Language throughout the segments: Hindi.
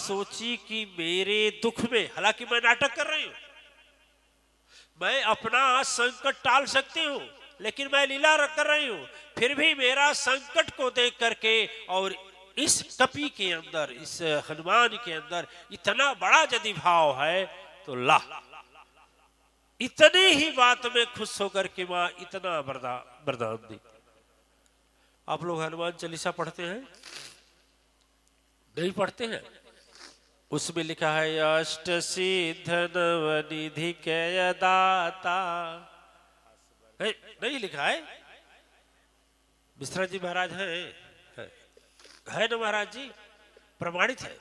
सोची कि मेरे दुख में, हालांकि मैं नाटक कर रही हूं, मैं अपना संकट टाल सकती हूं, लेकिन मैं लीला कर रही हूं, फिर भी मेरा संकट को देख करके और इस कपि के अंदर, इस हनुमान के अंदर इतना बड़ा यदि भाव है तो ला, इतनी ही बात में खुश होकर के मां इतना वरदान दी। आप लोग हनुमान चालीसा पढ़ते हैं? नहीं पढ़ते हैं? उसमें लिखा है अष्ट सिद्ध नवनिधि के दाता, नहीं लिखा है? मिश्रा जी महाराज है ना महाराज जी? प्रमाणित है।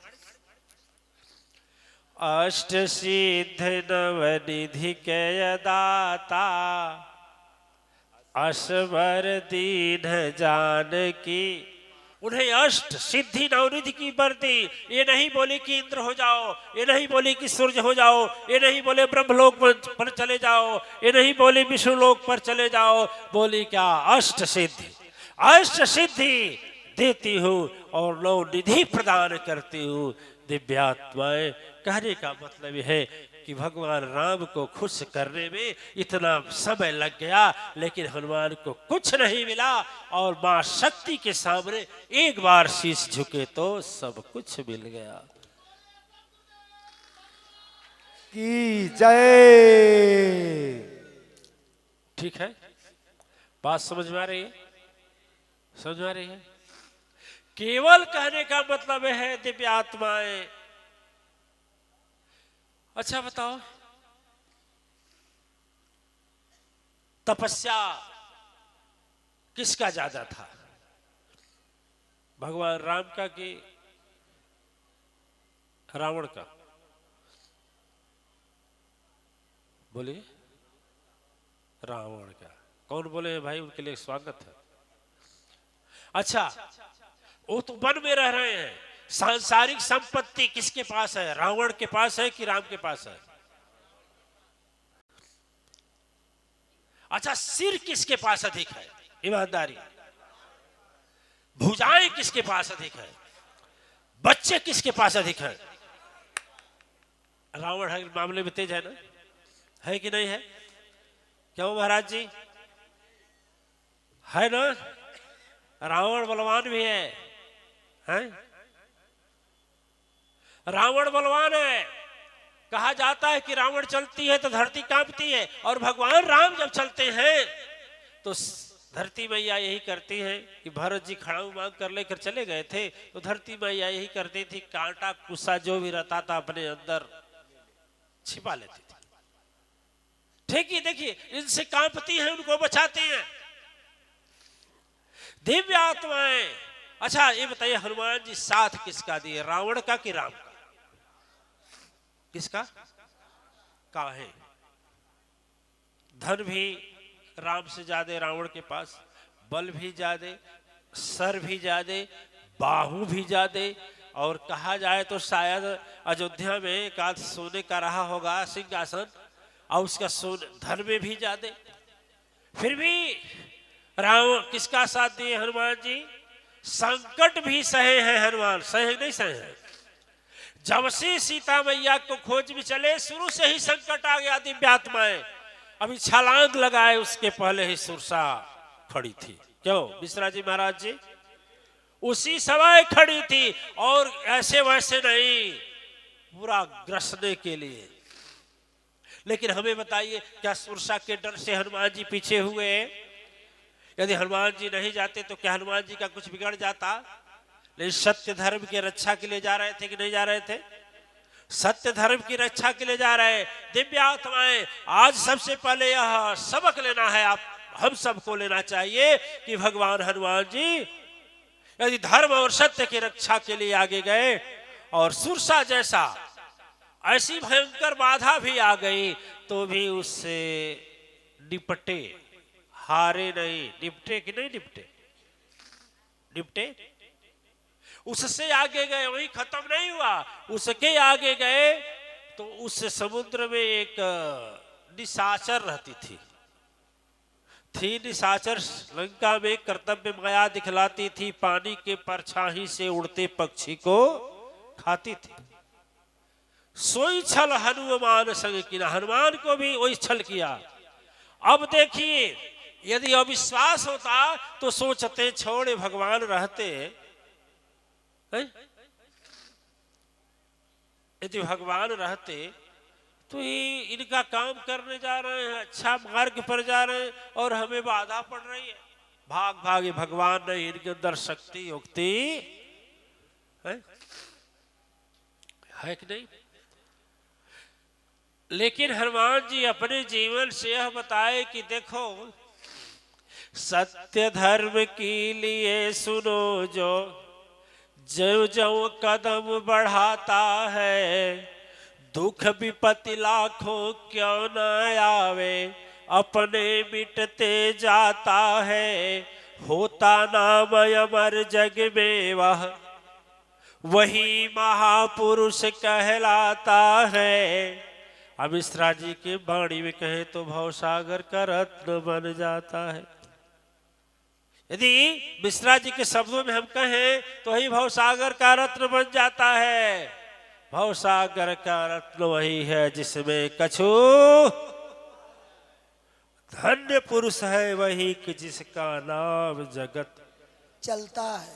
अष्ट सिद्ध नवनिधि के दाता, असवर दीन जानकी। उन्हें अष्ट सिद्धि नवनिधि की बरती। ये नहीं बोले कि इंद्र हो जाओ, ये नहीं बोले कि सूर्य हो जाओ, ये नहीं बोले ब्रह्मलोक पर चले जाओ, ये नहीं बोले विष्णुलोक पर चले जाओ, बोली क्या? अष्ट सिद्धि। अष्ट सिद्धि देती हूँ और नौ निधि प्रदान करती हूँ दिव्यात्माएं। कहने का मतलब यह है कि भगवान राम को खुश करने में इतना समय लग गया, लेकिन हनुमान को कुछ नहीं मिला, और मां शक्ति के सामने एक बार शीश झुके तो सब कुछ मिल गया। की जय। ठीक है, बात समझ में आ रही है? समझ में आ रही है? केवल कहने का मतलब है दिव्य आत्माएं। अच्छा बताओ, तपस्या किसका ज्यादा था, भगवान राम का कि रावण का? बोलिए। रावण का। कौन बोले हैं भाई? उनके लिए स्वागत है। अच्छा, वो तो वन में रह रहे हैं, सांसारिक संपत्ति किसके पास है? रावण के पास है कि राम के पास है? अच्छा, सिर किसके पास अधिक है? ईमानदारी। भुजाएं किसके पास अधिक है? बच्चे किसके पास अधिक है? रावण है मामले में तेज है ना? है कि नहीं है? क्यों महाराज जी? है ना? रावण बलवान भी है, हैं? रावण बलवान है। कहा जाता है कि रावण चलती है तो धरती कांपती है, और भगवान राम जब चलते हैं तो धरती मैया यही करती है कि भरत जी खड़ाऊ मांग कर लेकर चले गए थे तो धरती मैया यही करती थी, कांटा कुसा जो भी रहता था अपने अंदर छिपा लेती थी। ठीक है, देखिए इनसे कांपती हैं, उनको बचाती हैं दिव्य आत्माएं। अच्छा ये बताइए, हनुमान जी साथ किसका दिए, रावण का कि राम का? किसका? का है? धन भी राम से ज्यादा रावण के पास, बल भी ज्यादा, सर भी ज्यादा, बाहु भी ज्यादा, और कहा जाए तो शायद अयोध्या में एक आध सोने का रहा होगा सिंहासन, और उसका धन में भी ज्यादा। फिर भी राम किसका साथ दिए हनुमान जी? संकट भी सहे हैं हनुमान, सहे नहीं सहे हैं? जब से सीता मैया को खोज भी चले, शुरू से ही संकट आ गया दिव्यात्माएं। अभी छलांग लगाए उसके पहले ही सुरसा खड़ी थी। क्यों मिश्रा जी महाराज जी? उसी समय खड़ी थी, और ऐसे वैसे नहीं, पूरा ग्रसने के लिए। लेकिन हमें बताइए, क्या सुरसा के डर से हनुमान जी पीछे हुए? यदि हनुमान जी नहीं जाते तो क्या हनुमान जी का कुछ बिगड़ जाता? लेकिन सत्य धर्म की रक्षा के लिए जा रहे थे कि नहीं जा रहे थे? सत्य धर्म की रक्षा के लिए जा रहे। दिव्य आत्माएं, आज सबसे पहले यह सबक लेना है, आप हम सबको लेना चाहिए कि भगवान हनुमान जी यदि धर्म और सत्य की रक्षा के लिए आगे गए, और सुरसा जैसा ऐसी भयंकर बाधा भी आ गई तो भी उससे निपटे, हारे नहीं। निपटे कि नहीं निपटे? निपटे। उससे आगे गए, वही खत्म नहीं हुआ, उसके आगे गए तो उस समुद्र में एक निशाचर रहती थी निशाचर लंका में कर्तव्य माया दिखलाती थी, पानी के परछाई से उड़ते पक्षी को खाती थी। सोई छल हनुमान संग किना, हनुमान को भी वही छल किया। अब देखिए यदि अविश्वास होता तो सोचते छोड़े भगवान रहते हैं? यदि भगवान रहते तो ये इनका काम करने जा रहे हैं, अच्छा मार्ग पर जा रहे हैं और हमें बाधा पड़ रही है। भाग भागे भगवान ने इनके अंदर शक्ति युक्ति है कि नहीं। लेकिन हनुमान जी अपने जीवन से यह बताए कि देखो सत्य धर्म के लिए सुनो जो जो जो कदम बढ़ाता है, दुख विपत्ति लाखों क्यों न आवे अपने मिटते जाता है, होता नाम अमर जग में वही महापुरुष कहलाता है। अब मिश्रा जी के वाणी में कहे तो भवसागर का रत्न बन जाता है। यदि मिश्रा जी के शब्दों में हम कहें तो वही भवसागर का रत्न बन जाता है। भवसागर का रत्न वही है जिसमें कछु, धन्य पुरुष है वही कि जिसका नाम जगत चलता है।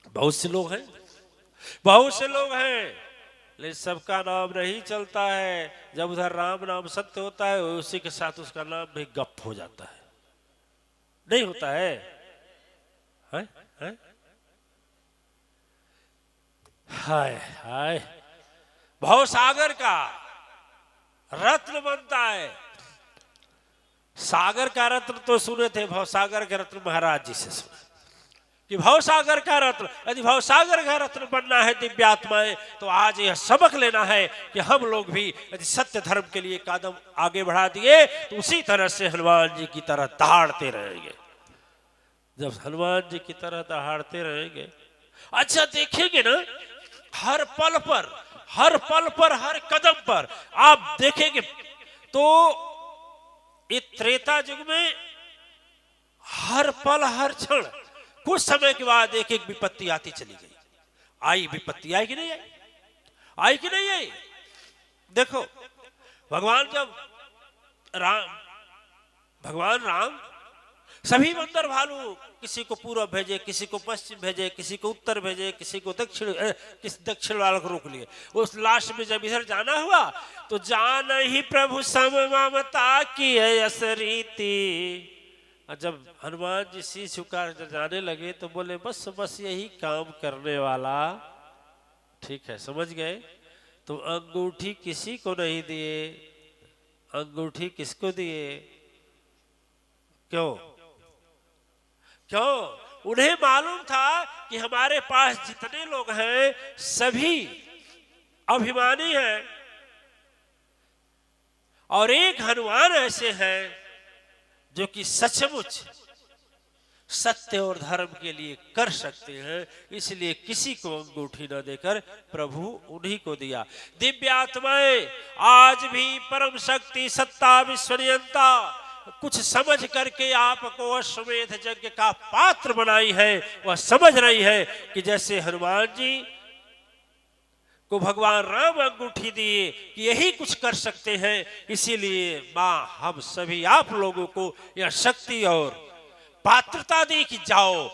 बहुत से लोग हैं, बहुत से लोग हैं, लेकिन सबका नाम नहीं चलता है। जब उधर राम नाम सत्य होता है उसी के साथ उसका नाम भी गप हो जाता है, नहीं होता है, है? हाय हाय, भवसागर का रत्न बनता है। सागर का रत्न तो सुने थे, भवसागर का रत्न महाराज जी से सुने कि भवसागर का रत्न, यदि भवसागर का रत्न बनना है दिव्यात्माएं तो आज यह सबक लेना है कि हम लोग भी यदि सत्य धर्म के लिए कदम आगे बढ़ा दिए तो उसी तरह से हनुमान जी की तरह दहाड़ते रहेंगे। जब हनुमान जी की तरह दहाड़ते रहेंगे, अच्छा देखेंगे ना, हर पल पर हर कदम पर आप देखेंगे तो इस त्रेता युग में हर पल हर क्षण कुछ समय के बाद एक एक विपत्ति आती चली गई। आई विपत्ति, आई कि नहीं आई, आई कि नहीं आई। देखो भगवान राम सभी बंदर भालू, किसी को पूर्व भेजे, किसी को पश्चिम भेजे, किसी को उत्तर भेजे, किसी को दक्षिण वाला को रोक लिए। उस लास्ट में जब इधर जाना हुआ तो जान ही प्रभु सम ममता की असरीति। जब हनुमान जी शीश झुका जाने लगे तो बोले बस बस यही काम करने वाला, ठीक है समझ गए। तो अंगूठी किसी को नहीं दिए, अंगूठी किसको दिए, क्यों? उन्हें मालूम था कि हमारे पास जितने लोग हैं सभी अभिमानी हैं और एक हनुमान ऐसे हैं जो कि सचमुच सत्य और धर्म के लिए कर सकते हैं। इसलिए किसी को अंगूठी न देकर प्रभु उन्हीं को दिया। दिव्य आत्माएं आज भी परम शक्ति सत्ता विश्वनियंता कुछ समझ करके आपको अश्वमेध यज्ञ का पात्र बनाई है। वह समझ रही है कि जैसे हनुमान जी को भगवान राम अंगूठी दिए कि यही कुछ कर सकते हैं, इसीलिए मां हम सभी आप लोगों को यह शक्ति और पात्रता दी कि जाओ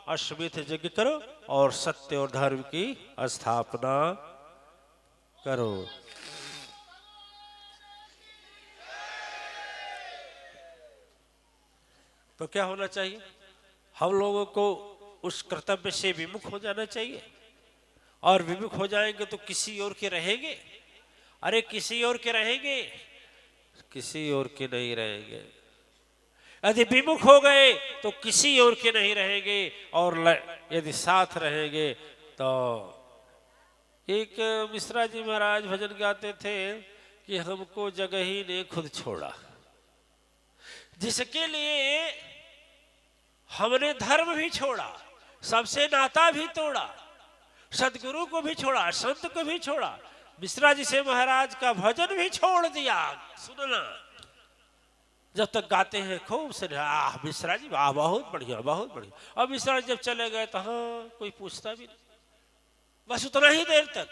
अश्वमेध यज्ञ करो और सत्य और धर्म की स्थापना करो। तो क्या होना चाहिए, हम लोगों को उस कर्तव्य से विमुख हो जाना चाहिए। और विमुख हो जाएंगे तो किसी और के रहेंगे, अरे किसी और के रहेंगे, किसी और के नहीं रहेंगे। यदि विमुख हो गए तो किसी और के नहीं रहेंगे और यदि साथ रहेंगे तो एक मिश्रा जी महाराज भजन गाते थे कि हमको जगह ही ने खुद छोड़ा, जिसके लिए हमने धर्म भी छोड़ा, सबसे नाता भी तोड़ा, सदगुरु को भी छोड़ा, संत को भी छोड़ा, मिश्रा जी से महाराज का भजन भी छोड़ दिया सुनना। जब तक गाते हैं खूब से मिश्रा जी वाह बहुत बढ़िया बहुत बढ़िया। अब मिश्रा जी जब चले गए तो हाँ कोई पूछता भी नहीं, बस उतना ही देर तक।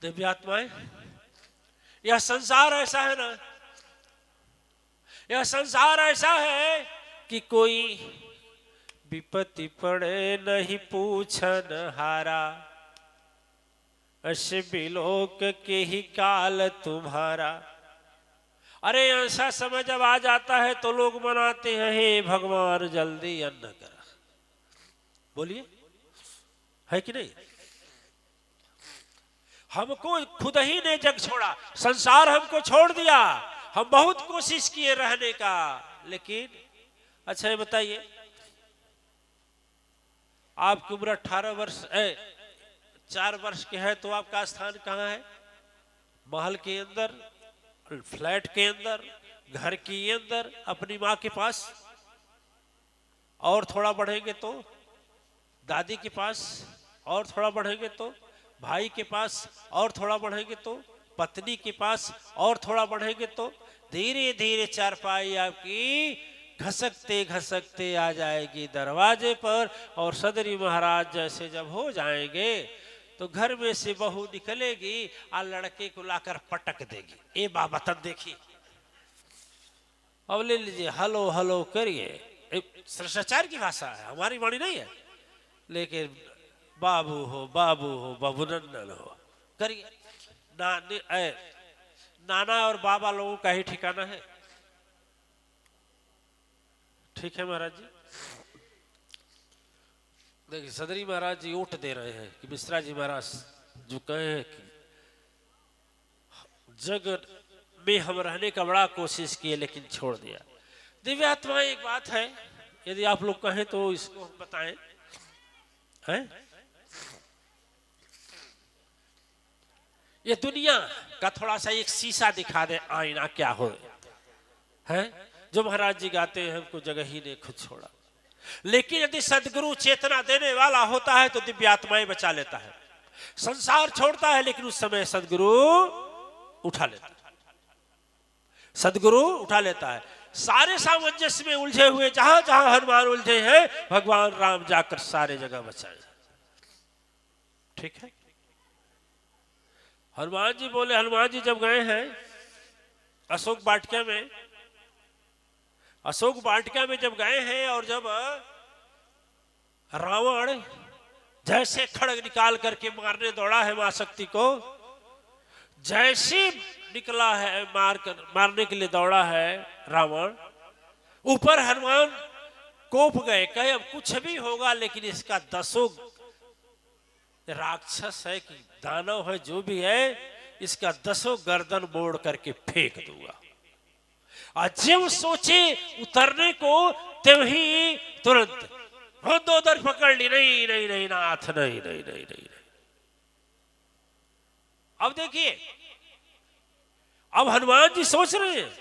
दिव्यात्माएं, यह संसार ऐसा है ना, यह संसार ऐसा है कि कोई विपत्ति पड़े नहीं पूछन हारा, अश बिलोक के ही काल तुम्हारा। अरे ऐसा समय जब आ जाता है तो लोग मनाते हैं, हे भगवान जल्दी अन्न कर। बोलिए, है कि नहीं? हमको खुद ही ने जग छोड़ा, संसार हमको छोड़ दिया। हम बहुत कोशिश किए रहने का, लेकिन अच्छा ये बताइए, आपकी उम्र 18 वर्ष 4 वर्ष के है तो आपका स्थान कहाँ है? महल के अंदर, फ्लैट के अंदर, घर के अंदर, अपनी माँ के पास, और थोड़ा बढ़ेंगे तो दादी के पास, और थोड़ा बढ़ेंगे तो भाई के पास, और थोड़ा बढ़ेंगे तो पत्नी के पास, और थोड़ा बढ़ेंगे तो धीरे धीरे चारपाई आपकी घसकते घसकते आ जाएगी दरवाजे पर। और सदरी महाराज जैसे जब हो जाएंगे तो घर में से बहू निकलेगी और लड़के को लाकर पटक देगी, ए बाबा तब देखिए। अब ले लीजिए, हलो हलो करिए, शिष्टाचार की भाषा है, हमारी वाणी नहीं है, लेकिन बाबू हो बाबू नंदन हो करिए। नाना और बाबा लोगों का ही ठिकाना है। ठीक है महाराज जी। देखिए सदरी महाराज जी ओट दे रहे हैं कि मिश्रा जी महाराज जो कहे हैं कि जग में हम रहने का बड़ा कोशिश किए लेकिन छोड़ दिया। दिव्यात्मा एक बात है, यदि आप लोग कहें तो इसको हम बताएं, हैं? ये दुनिया का थोड़ा सा एक शीशा दिखा दे, आईना क्या हो है। जो महाराज जी गाते हैं, हमको जगह ही ने खुद छोड़ा। लेकिन यदि सदगुरु चेतना देने वाला होता है तो दिव्यात्माएं बचा लेता है। संसार छोड़ता है लेकिन उस समय सदगुरु उठा लेता है, सदगुरु उठा लेता है। सारे सामंजस्य में उलझे हुए जहां जहां हनुमान उलझे हैं, भगवान राम जाकर सारे जगह बचाए। ठीक है। हनुमान जी बोले, हनुमान जी जब गए हैं अशोक वाटिका में, अशोक वाटिका में जब गए हैं और जब रावण जैसे खड़ग निकाल करके मारने दौड़ा है मां शक्ति को, जैसे निकला है मारने के लिए दौड़ा है रावण, ऊपर हनुमान कोप गए, कहे अब कुछ भी होगा लेकिन इसका 10 राक्षस है कि दानव है जो भी है, इसका 10 गर्दन मोड़ करके फेंक दूंगा। और जब सोचे उतरने को तब ही तुरंत दो दर पकड़ ली, नहीं नहीं नहीं नाथ, नहीं नहीं नहीं नहीं। अब देखिए, अब हनुमान जी सोच रहे हैं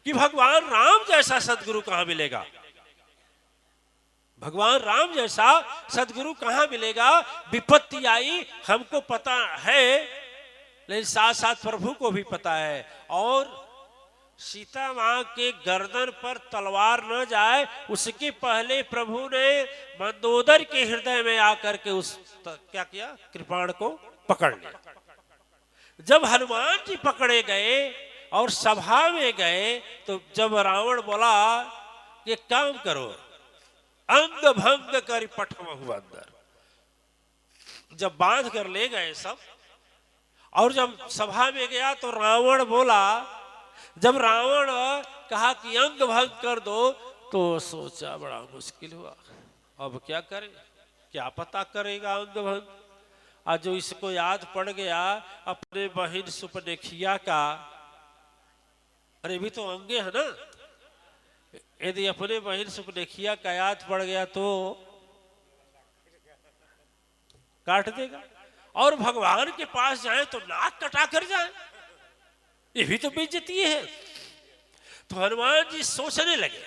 कि भगवान राम जैसा सदगुरु कहां मिलेगा, भगवान राम जैसा सदगुरु कहां मिलेगा। विपत्ति आई हमको पता है, लेकिन साथ साथ प्रभु को भी पता है। और सीता मां के गर्दन पर तलवार न जाए उसके पहले प्रभु ने मंदोदर के हृदय में आकर के उस क्या किया, कृपाण को पकड़ लिया। जब हनुमान जी पकड़े गए और सभा में गए तो जब रावण बोला कि काम करो, अंग भंग कर पठमहु अंदर, जब बांध कर ले गए सब, और जब सभा में गया तो रावण बोला, जब रावण कहा कि अंग भंग कर दो तो सोचा बड़ा मुश्किल हुआ, अब क्या करे, क्या पता करेगा अंग भंग। आज जो इसको याद पड़ गया अपने बहन सुपनेखिया का, अरे भी तो अंगे है ना, यदि अपने बहन सुपनेखिया का याद पड़ गया तो काट देगा। और भगवान के पास जाए तो नाक कटा कर जाए, ये भी तो बेइज्जती है। तो हनुमान जी सोचने लगे,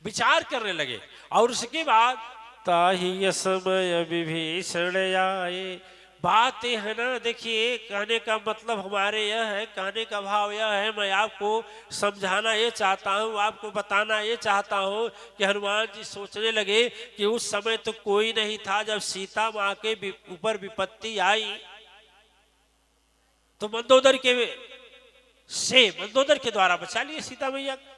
विचार करने लगे, और उसके बाद ताहि समय विभीषण आए। बात है ना, देखिए कहने का मतलब हमारे यह है, कहने का भाव यह है, मैं आपको समझाना ये चाहता हूँ, आपको बताना ये चाहता हूँ कि हनुमान जी सोचने लगे कि उस समय तो कोई नहीं था जब सीता माँ के ऊपर विपत्ति आई, तो मंदोदर के द्वारा बचा लिए सीता मैया को।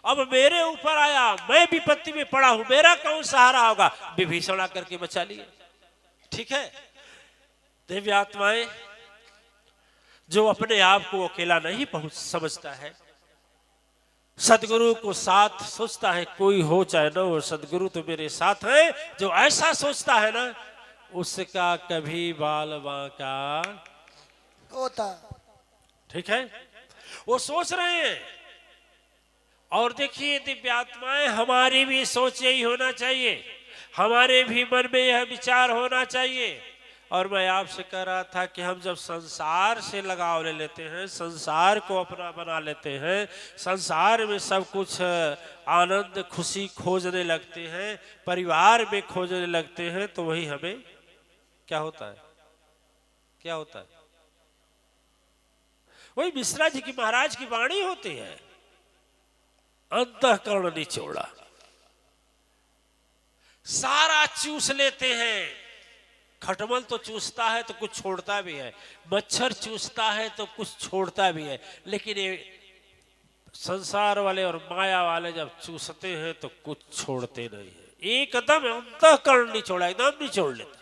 अब मेरे ऊपर आया, मैं विपत्ति में पड़ा हूं, मेरा कौन सहारा होगा? विभीषण आकर के बचा लिए। ठीक है, दिव्य आत्माएं जो अपने आप को अकेला नहीं पहुंच समझता है, सदगुरु को साथ सोचता है, कोई हो चाहे न हो, सदगुरु तो मेरे साथ है, जो ऐसा सोचता है ना, उसका कभी बाल बांका होता। ठीक है, वो सोच रहे हैं। और देखिए दिव्यात्माएं, हमारी भी सोच यही होना चाहिए, हमारे भी मन में यह विचार होना चाहिए। और मैं आपसे कह रहा था कि हम जब संसार से लगाव ले लेते हैं, संसार को अपना बना लेते हैं, संसार में सब कुछ आनंद खुशी खोजने लगते हैं, परिवार में खोजने लगते हैं, तो वही हमें क्या होता है? क्या होता है? वही मिश्रा जी की महाराज की वाणी होती है, अंतःकरण निचोड़ा। सारा चूस लेते हैं। खटमल तो चूसता है तो कुछ छोड़ता भी है, मच्छर चूसता है तो कुछ छोड़ता भी है, लेकिन ये संसार वाले और माया वाले जब चूसते हैं तो कुछ छोड़ते नहीं है। एकदम अंतःकरण निचोड़ा, एकदम निचोड़ लेता।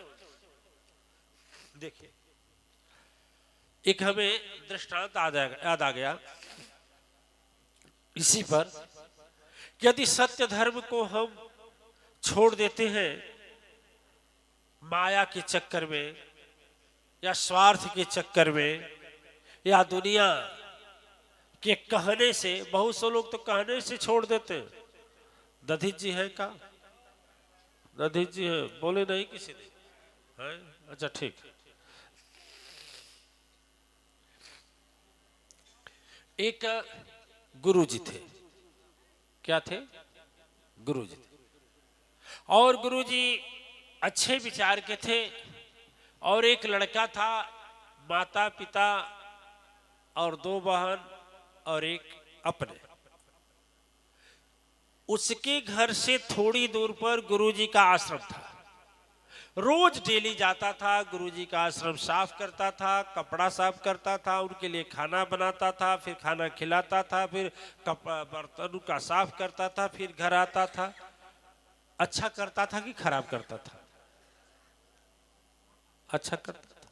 देखिए, एक हमें दृष्टांत याद आ गया इसी पर। यदि सत्य धर्म को हम छोड़ देते हैं माया के चक्कर में, या स्वार्थ के चक्कर में, या दुनिया के कहने से, बहुत से लोग तो कहने से छोड़ देते हैं। दधिच जी है का? दधिच जी है, बोले नहीं किसी ने है? अच्छा ठीक। एक गुरु जी थे। क्या थे? गुरु जी थे। और गुरु जी अच्छे विचार के थे। और एक लड़का था, माता पिता और 2 बहन और एक अपने। उसके घर से थोड़ी दूर पर गुरुजी का आश्रम था। रोज डेली जाता था, गुरुजी का आश्रम साफ करता था, कपड़ा साफ करता था, उनके लिए खाना बनाता था, फिर खाना खिलाता था, फिर बर्तन का साफ करता था, फिर घर आता था। अच्छा करता था कि खराब करता था? अच्छा करता था।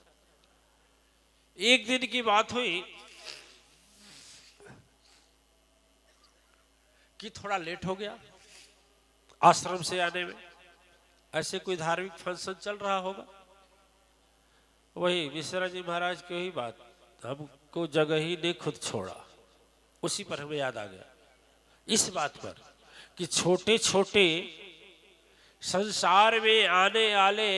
एक दिन की बात हुई कि थोड़ा लेट हो गया आश्रम से आने में। ऐसे कोई धार्मिक फंक्शन चल रहा होगा, वही मिश्रा जी महाराज की वही बात, हमको जगह ही ने खुद छोड़ा। उसी पर हमें याद आ गया, इस बात पर कि छोटे छोटे संसार में आने वाले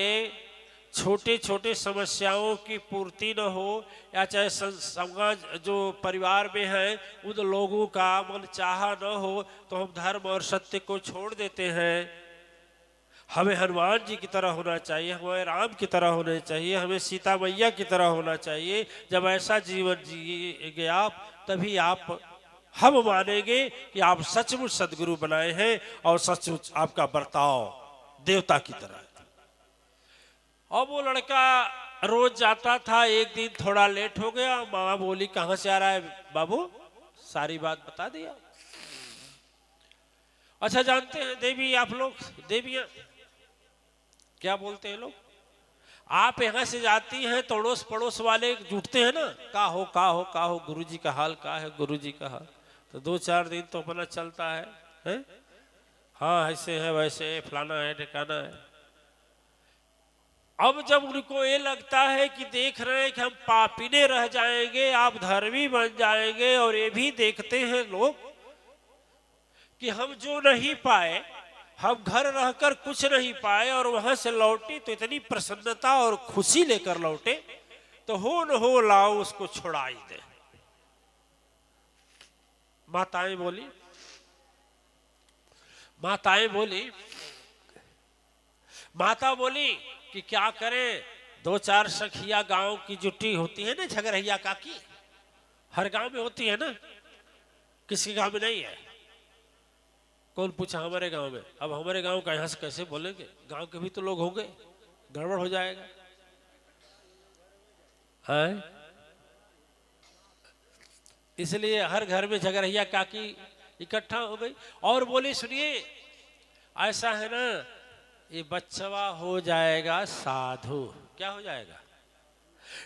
छोटे छोटे समस्याओं की पूर्ति न हो, या चाहे समाज जो परिवार में है उन लोगों का मन चाह न हो, तो हम धर्म और सत्य को छोड़ देते हैं। हमें हनुमान जी की तरह होना चाहिए, हमें राम की तरह होना चाहिए, हमें सीता मैया की तरह होना चाहिए। जब ऐसा जीवन जिएंगे आप, तभी आप हम मानेंगे कि आप सचमुच सदगुरु बनाए हैं और सचमुच आपका बर्ताव देवता की तरह है। और वो लड़का रोज जाता था, एक दिन थोड़ा लेट हो गया। माँ बोली कहाँ से आ रहा है बाबू? सारी बात बता दिया। अच्छा जानते हैं देवी, आप लोग देवियां क्या बोलते हैं लोग? आप यहाँ से जाती हैं तो अड़ोस पड़ोस वाले जुटते हैं ना, का हो गुरुजी का हाल का है, गुरुजी का हाल। तो 2-4 दिन तो अपना चलता है? हाँ ऐसे है, वैसे है, फलाना है, ठिकाना है। अब जब उनको ये लगता है कि देख रहे हैं कि हम पापीने रह जाएंगे, आप धर्मी बन जाएंगे, और ये भी देखते हैं लोग कि हम जो नहीं पाए, हम घर रहकर कुछ नहीं पाए और वहां से लौटे तो इतनी प्रसन्नता और खुशी लेकर लौटे, तो हो न हो लाओ उसको छुड़ाई दे। माताएं बोली, माता बोली कि क्या करें, 2-4 सखिया गांव की जुटी होती है ना, झगड़िया काकी, हर गांव में होती है ना, किसी गांव में नहीं है। कौन पूछा? हमारे गांव में। अब हमारे गांव का यहां से कैसे बोलेंगे? गांव के भी तो लोग होंगे, गड़बड़ हो जाएगा है? इसलिए हर घर में झगड़िया काकी इकट्ठा हो गई और बोली सुनिए ऐसा है ना, ये बच्चवा हो जाएगा साधु। क्या हो जाएगा?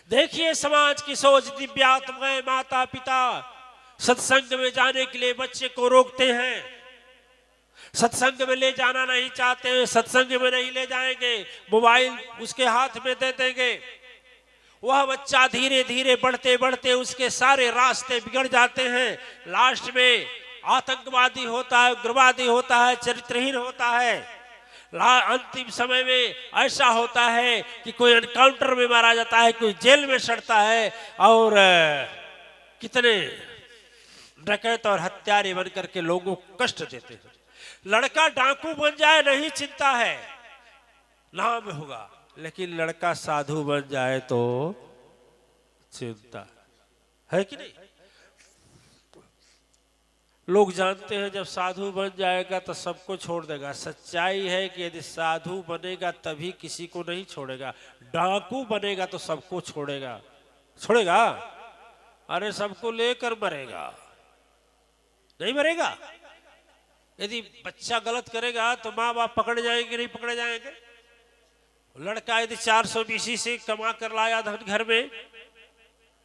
देखिए समाज की सोच, दिव्यात्माएं माता पिता सत्संग में जाने के लिए बच्चे को रोकते हैं, सत्संग में ले जाना नहीं चाहते हैं, सत्संग में नहीं ले जाएंगे, मोबाइल उसके हाथ में दे देंगे। वह बच्चा धीरे धीरे बढ़ते बढ़ते उसके सारे रास्ते बिगड़ जाते हैं। लास्ट में आतंकवादी होता है, उग्रवादी होता है, चरित्रहीन होता है। अंतिम समय में ऐसा होता है कि कोई एनकाउंटर में मारा जाता है, कोई जेल में सड़ता है और कितने डकैत और हत्यारे बन करके लोगों को कष्ट देते हैं। लड़का डाकू बन जाए नहीं चिंता है, नाम होगा, लेकिन लड़का साधु बन जाए तो चिंता है कि नहीं? लोग जानते हैं जब साधु बन जाएगा तो सबको छोड़ देगा। सच्चाई है कि यदि साधु बनेगा तभी किसी को नहीं छोड़ेगा, डाकू बनेगा तो सबको छोड़ेगा। छोड़ेगा? अरे सबको लेकर मरेगा, नहीं मरेगा। यदि बच्चा गलत करेगा तो माँ बाप पकड़े जाएंगे, नहीं पकड़े जाएंगे? लड़का यदि 420 से कमा कर लाया धन घर में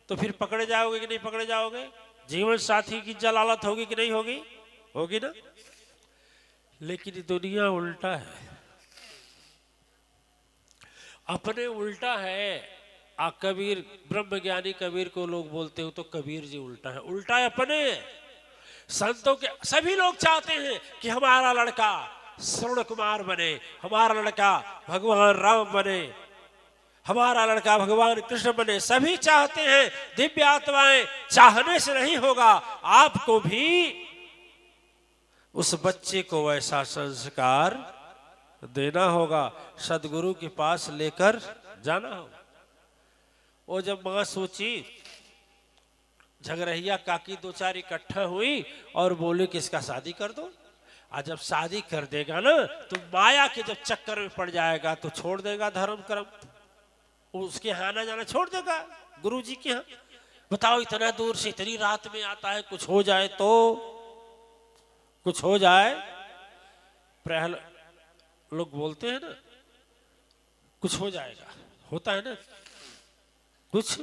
तो फिर पकड़े जाओगे कि नहीं पकड़े जाओगे? जीवन साथी की जलालत होगी कि नहीं होगी? होगी ना। लेकिन दुनिया उल्टा है, अपने उल्टा है। कबीर ब्रह्मज्ञानी कबीर को लोग बोलते हो तो कबीर जी उल्टा है, उल्टा है अपने। संतों के सभी लोग चाहते हैं कि हमारा लड़का श्रवण कुमार बने, हमारा लड़का भगवान राम बने, हमारा लड़का भगवान कृष्ण बने। सभी चाहते हैं, दिव्य आत्माएं चाहने से नहीं होगा, आपको भी उस बच्चे को वैसा संस्कार देना होगा, सदगुरु के पास लेकर जाना होगा। वो जब मां सोची, झगड़िया काकी दो चार इकट्ठा हुई और बोले कि इसका शादी कर दो। आज जब शादी कर देगा ना तो माया के जब चक्कर में पड़ जाएगा तो छोड़ देगा धर्म कर्म, उसके यहाँ आना जाना छोड़ देगा गुरु जी के यहाँ। बताओ इतना दूर से इतनी रात में आता है, कुछ हो जाए तो, कुछ हो जाए। प्रहलाद लोग बोलते हैं ना कुछ हो जाएगा, होता है ना कुछ।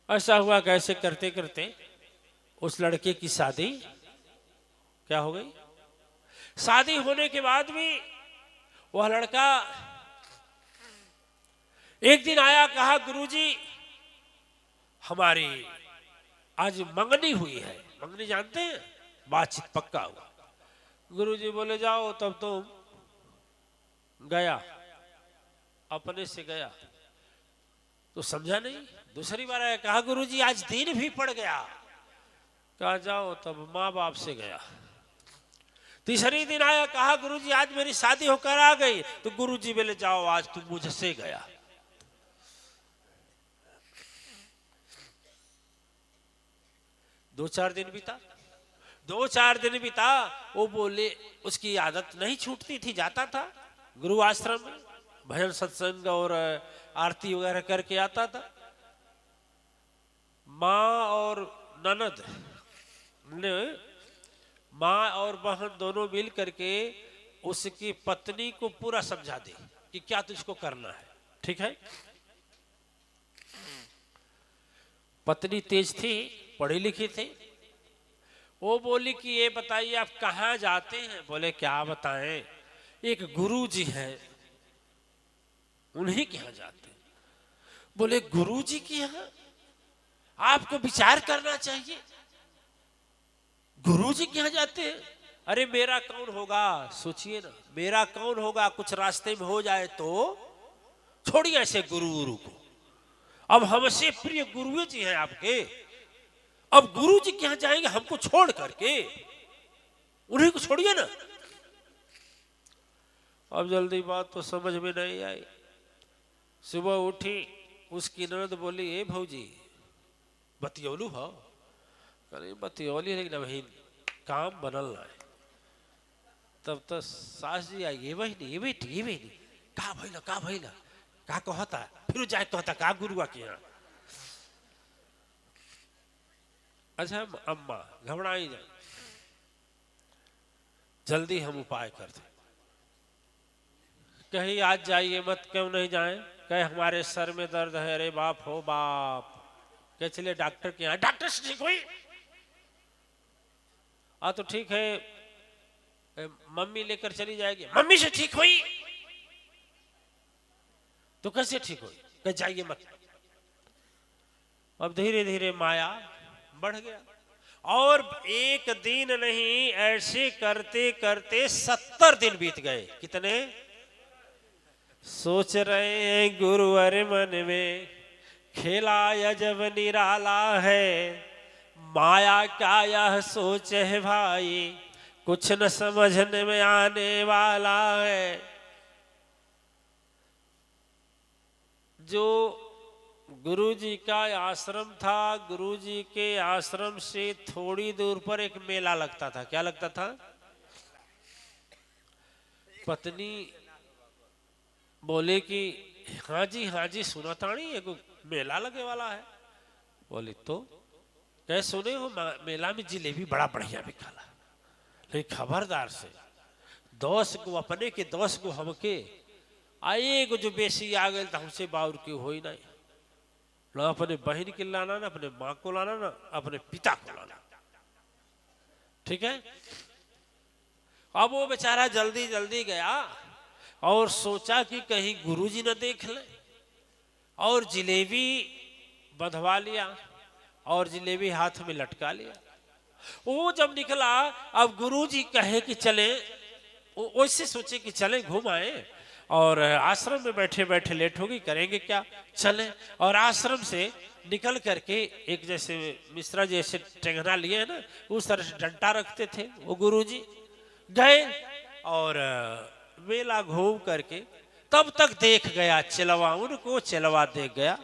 ऐसा हुआ कैसे करते करते उस लड़के की शादी क्या हो गई। शादी होने के बाद भी वह लड़का एक दिन आया, कहा गुरुजी हमारी आज मंगनी हुई है। मंगनी जानते हैं, बातचीत पक्का हुआ। गुरुजी बोले जाओ, तब तो गया, अपने से गया तो समझा नहीं। दूसरी बार आया, कहा गुरुजी आज दिन भी पड़ गया। कहा जाओ, तब माँ बाप से गया। तीसरी दिन आया, कहा गुरुजी आज मेरी शादी होकर आ गई। तो गुरुजी बोले जाओ, आज तू मुझसे गया। दो चार दिन बीता, दो चार दिन बीता। वो बोले उसकी आदत नहीं छूटती थी, जाता था गुरु आश्रम में, भजन सत्संग और आरती वगैरह करके आता था। माँ और ननद ने, माँ और बहन दोनों मिल करके उसकी पत्नी को पूरा समझा दी कि क्या तुझको करना है, ठीक है। पत्नी तेज थी, पढ़ी लिखी थी। वो बोली कि ये बताइए आप कहाँ जाते हैं। बोले क्या बताएं, एक गुरु जी हैं, उन्हीं के यहाँ जाते हैं। बोले गुरु जी के यहाँ आपको विचार करना चाहिए, गुरु जी के यहाँ जाते हैं। अरे मेरा कौन होगा, सोचिए ना, मेरा कौन होगा, कुछ रास्ते में हो जाए तो छोड़िए ऐसे गुरु गुरु को। अब हमसे प्रिय गुरु जी हैं आपके, अब गुरु जी के यहाँ जाएंगे हमको छोड़ करके, उन्हीं को छोड़िए ना। अब जल्दी बात तो समझ में नहीं आई। सुबह उठी, उसकी ननद बोली ए भौजी बतियोलू हो। करे बतियोली लेकिन वही काम बनल ना है। तब तो सास जी आई, ये बहनी ये बेटी ये बहनी का भइला का भइला का कहता, फिर जाए कहता का गुरुआ के यहाँ। अच्छा अम्मा घबराई जाए, जल्दी हम उपाय करते। कहीं आज जाइए मत, क्यों नहीं जाएं? कहे हमारे सर में दर्द है। अरे बाप हो बाप, क्या चलिए डॉक्टर के यहाँ, डॉक्टर से ठीक हुई? तो ठीक है, मम्मी लेकर चली जाएगी। मम्मी से ठीक हुई? तो कैसे ठीक हुई? कहे जाइए मत। अब धीरे धीरे माया बढ़ गया, और एक दिन नहीं, ऐसे करते करते 70 दिन बीत गए। कितने? सोच रहे हैं गुरुवर मन में, खेला अजब निराला है, माया का यह सोच है भाई, कुछ न समझने में आने वाला है। जो गुरुजी का आश्रम था, गुरुजी के आश्रम से थोड़ी दूर पर एक मेला लगता था। क्या लगता था? पत्नी बोले कि हाँ जी सुना ताणी एक मेला लगे वाला है। बोली तो कह सुने हो, मेला में जिलेबी बड़ा बढ़िया बिकाला, लेकिन खबरदार से 10 को अपने के 10 को हमके, आए जो बेसी आ गए तो हमसे बाउर की हो ही नहीं। ना अपने बहन के लाना, ना अपने माँ को लाना, ना अपने पिता को लाना। ठीक है। अब वो बेचारा जल्दी जल्दी गया और सोचा कि कहीं गुरुजी न देख ले, और जिलेबी बंधवा लिया और जिलेबी हाथ में लटका लिया। वो जब निकला, अब गुरुजी कहे कि चले, वो वैसे सोचे कि चले घूम आए, और आश्रम में बैठे बैठे लेट होगी, करेंगे क्या, चले। और आश्रम से निकल करके एक जैसे मिश्रा जैसे टेंगना लिए है ना, उस तरह से डंडा रखते थे वो गुरुजी, गए और मेला घूम करके तब तक देख गया चिलवा, उनको चिलवा देख गया।